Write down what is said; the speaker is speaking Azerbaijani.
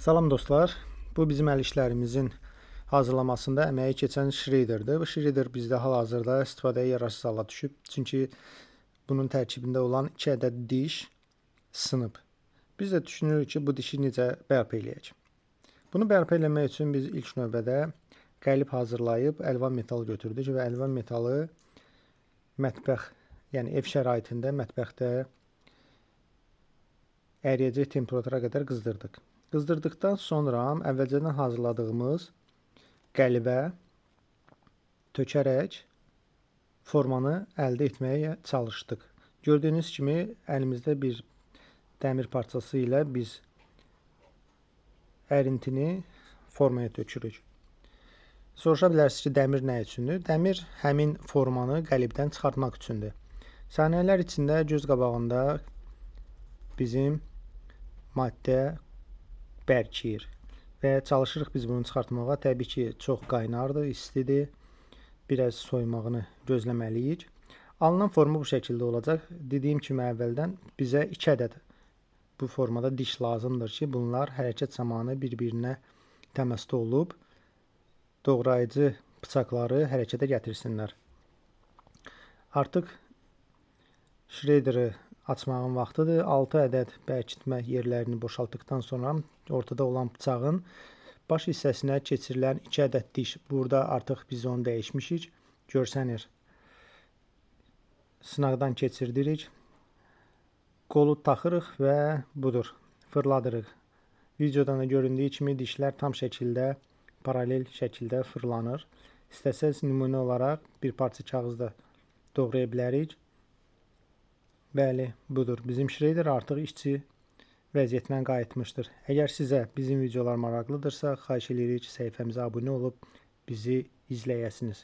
Salam dostlar. Bu bizim əl işlərimizin hazırlamasında əməyi keçən Shredder'dır. Bu Shredder bizdə hal-hazırda istifadəyə yararsız hala düşüb. Çünki bunun tərkibində olan 2 ədəd diş sınıb. Biz də düşünürük ki, bu dişi necə bərpa eləyək. Bunu bərpa eləmək üçün biz ilk növbədə qəlib hazırlayıb əlvan metal götürdük və əlvan metalı mətbəx, yəni ev şəraitində mətbəxdə əriyəcək temperatura qədər qızdırdıq. Qızdırdıqdan sonra əvvəlcədən hazırladığımız qəlibə tökərək formanı əldə etməyə çalışdıq. Gördüyünüz kimi əlimizdə bir dəmir parçası ilə biz ərintini formaya tökürük. Soruşa bilərsiniz ki, dəmir nə üçündür? Dəmir həmin formanı qəlibdən çıxartmaq üçündür. Saniyələr içində göz qabağında bizim maddə bərkiyir və çalışırıq biz bunu çıxartmağa. Təbii ki, çox qaynardır, istidir. Biraz soyumağını gözləməliyik. Alınan forma bu şəkildə olacaq. Dediyim kimi əvvəldən bizə 2 ədəd bu formada diş lazımdır ki, bunlar hərəkət zamanı bir-birinə təmasda olub doğrayıcı bıçaqları hərəkətə gətirsinlər. Artıq Shredder'ı açmağın vaxtıdır. 6 ədəd bərkitmə yerlərini boşaltdıqdan sonra ortada olan bıçağın baş hissəsinə keçirilən 2 ədəd diş. Burada artıq biz onu dəyişmişik. Görsənir. Sınaqdan keçirdirik. Qolu taxırıq və budur. Fırladırıq. Videodan da göründüyü kimi dişlər tam şəkildə paralel şəkildə fırlanır. İstəsəz nümunə olaraq bir parça kağızda doğraya bilərik. Bəli, budur. Bizim Shredder artıq işçi vəziyyətinə qayıtmışdır. Əgər sizə bizim videolar maraqlıdırsa, xahiş edirik ki, səhifəmizə abunə olub bizi izləyəsiniz.